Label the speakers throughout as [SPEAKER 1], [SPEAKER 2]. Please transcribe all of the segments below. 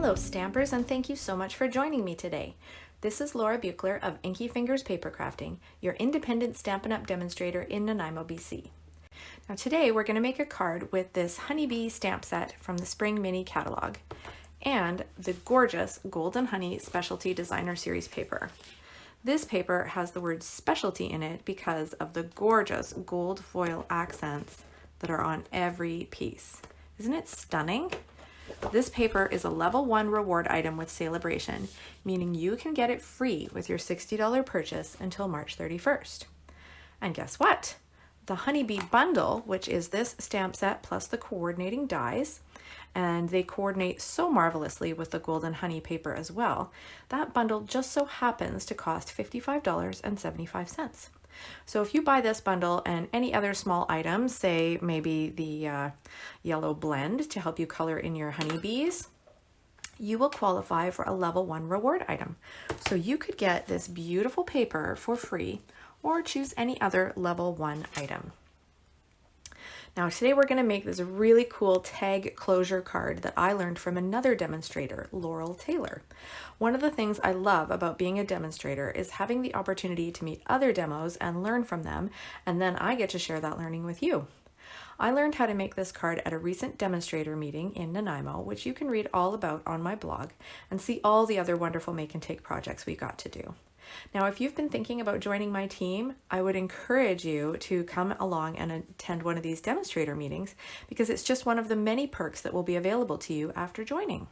[SPEAKER 1] Hello Stampers, and thank you so much for joining me today. This is Laura Buechler of Inky Fingers Papercrafting, your independent Stampin' Up! Demonstrator in Nanaimo, BC. Now today we're going to make a card with this honeybee stamp set from the Spring Mini catalog and the gorgeous Golden Honey Specialty Designer Series paper. This paper has the word specialty in it because of the gorgeous gold foil accents that are on every piece. Isn't it stunning? This paper is a level 1 reward item with Celebration, meaning you can get it free with your $60 purchase until March 31st. And guess what? The Honeybee Bundle, which is this stamp set plus the coordinating dies, and they coordinate so marvelously with the Golden Honey paper as well, that bundle just so happens to cost $55.75. So if you buy this bundle and any other small items, say maybe the yellow blend to help you color in your honeybees, you will qualify for a level 1 reward item. So you could get this beautiful paper for free or choose any other level 1 item. Now today we're going to make this really cool tag closure card that I learned from another demonstrator, Laurel Taylor. One of the things I love about being a demonstrator is having the opportunity to meet other demos and learn from them, and then I get to share that learning with you. I learned how to make this card at a recent demonstrator meeting in Nanaimo, which you can read all about on my blog and see all the other wonderful make and take projects we got to do. Now, if you've been thinking about joining my team, I would encourage you to come along and attend one of these demonstrator meetings because it's just one of the many perks that will be available to you after joining.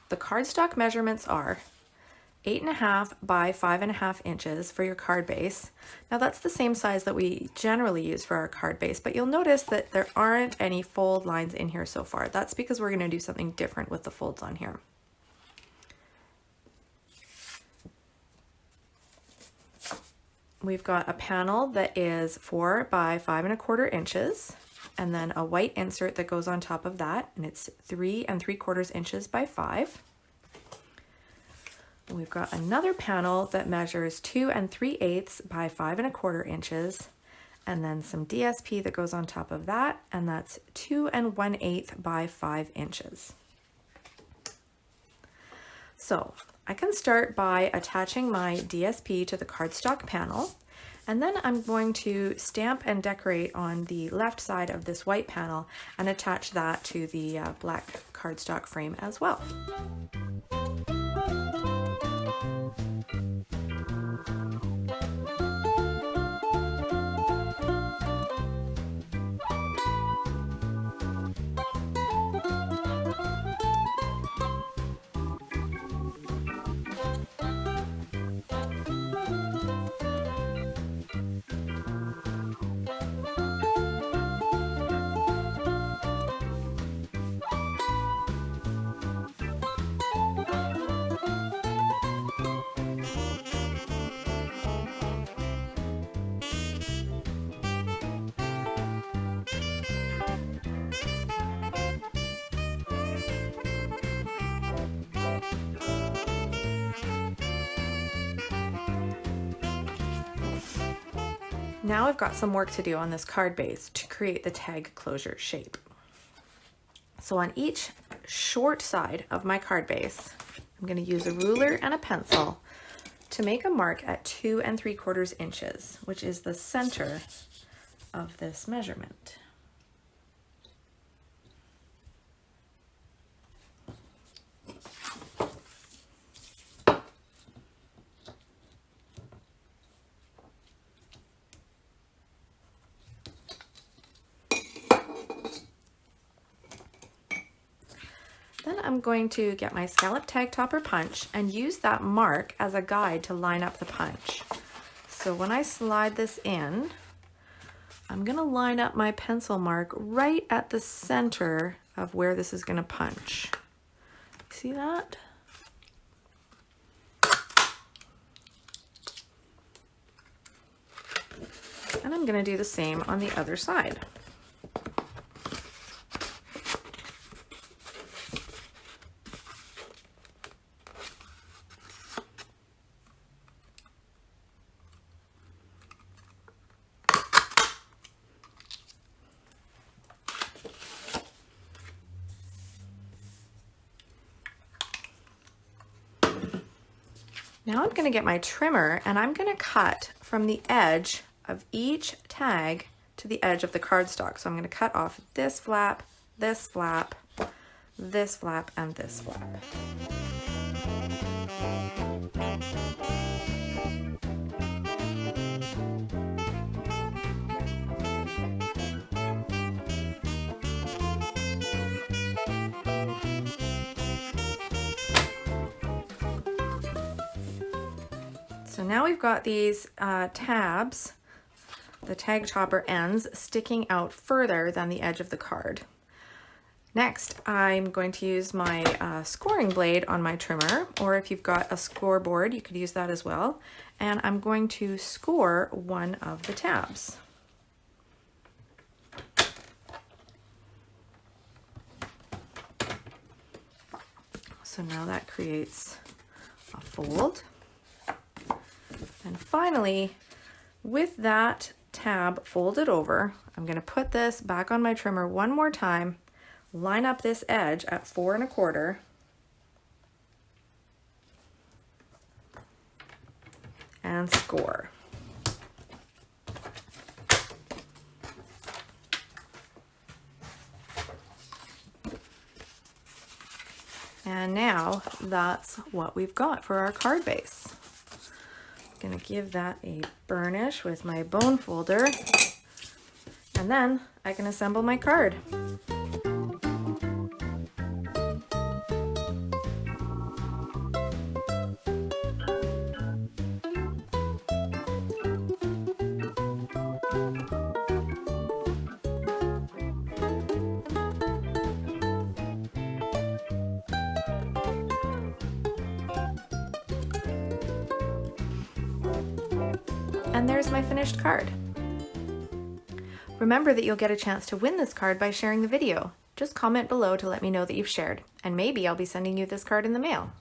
[SPEAKER 1] The cardstock measurements are 8.5 by 5.5 inches for your card base. Now that's the same size that we generally use for our card base, but you'll notice that there aren't any fold lines in here so far. That's because we're going to do something different with the folds on here. We've got a panel that is 4 by 5.25 inches, and then a white insert that goes on top of that, and it's 3 3/4 inches by 5. We've got another panel that measures 2 3/8 by 5.25 inches, and then some DSP that goes on top of that, and that's 2 1/8 by 5 inches. So I can start by attaching my DSP to the cardstock panel, and then I'm going to stamp and decorate on the left side of this white panel and attach that to the black cardstock frame as well. Now I've got some work to do on this card base to create the tag closure shape. So on each short side of my card base, I'm going to use a ruler and a pencil to make a mark at 2 3/4 inches, which is the center of this measurement. Then I'm going to get my Scalloped Tag Topper punch and use that mark as a guide to line up the punch. So when I slide this in, I'm going to line up my pencil mark right at the center of where this is going to punch. See that? And I'm going to do the same on the other side. Now I'm going to get my trimmer and I'm going to cut from the edge of each tag to the edge of the cardstock. So I'm going to cut off this flap, this flap, this flap, and this flap. So now we've got these tabs, the tag topper ends, sticking out further than the edge of the card. Next, I'm going to use my scoring blade on my trimmer, or if you've got a scoreboard, you could use that as well. And I'm going to score one of the tabs. So now that creates a fold. And finally, with that tab folded over, I'm going to put this back on my trimmer one more time, line up this edge at 4 1/4, and score. And now that's what we've got for our card base. I'm gonna give that a burnish with my bone folder, and then I can assemble my card. And there's my finished card. Remember that you'll get a chance to win this card by sharing the video. Just comment below to let me know that you've shared, and maybe I'll be sending you this card in the mail.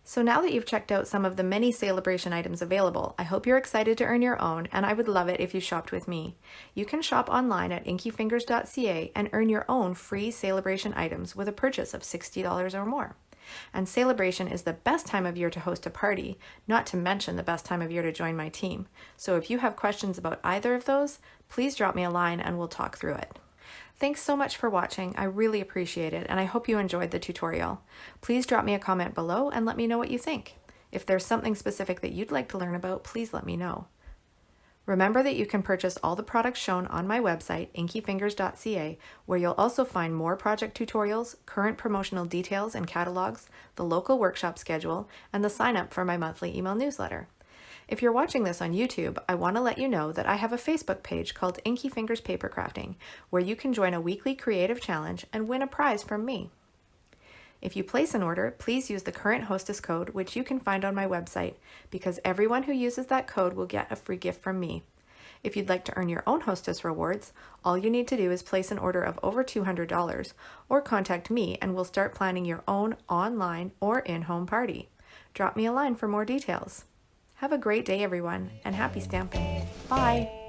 [SPEAKER 1] So now that you've checked out some of the many Celebration items available, I hope you're excited to earn your own, and I would love it if you shopped with me. You can shop online at inkyfingers.ca and earn your own free Celebration items with a purchase of $60 or more. And Celebration is the best time of year to host a party, not to mention the best time of year to join my team. So if you have questions about either of those, please drop me a line and we'll talk through it. Thanks so much for watching. I really appreciate it, and I hope you enjoyed the tutorial. Please drop me a comment below and let me know what you think. If there's something specific that you'd like to learn about, please let me know. Remember that you can purchase all the products shown on my website, inkyfingers.ca, where you'll also find more project tutorials, current promotional details and catalogs, the local workshop schedule, and the sign up for my monthly email newsletter. If you're watching this on YouTube, I want to let you know that I have a Facebook page called Inky Fingers Papercrafting, where you can join a weekly creative challenge and win a prize from me. If you place an order, please use the current Hostess code, which you can find on my website, because everyone who uses that code will get a free gift from me. If you'd like to earn your own Hostess rewards, all you need to do is place an order of over $200 or contact me and we'll start planning your own online or in-home party. Drop me a line for more details. Have a great day, everyone, and happy stamping. Bye!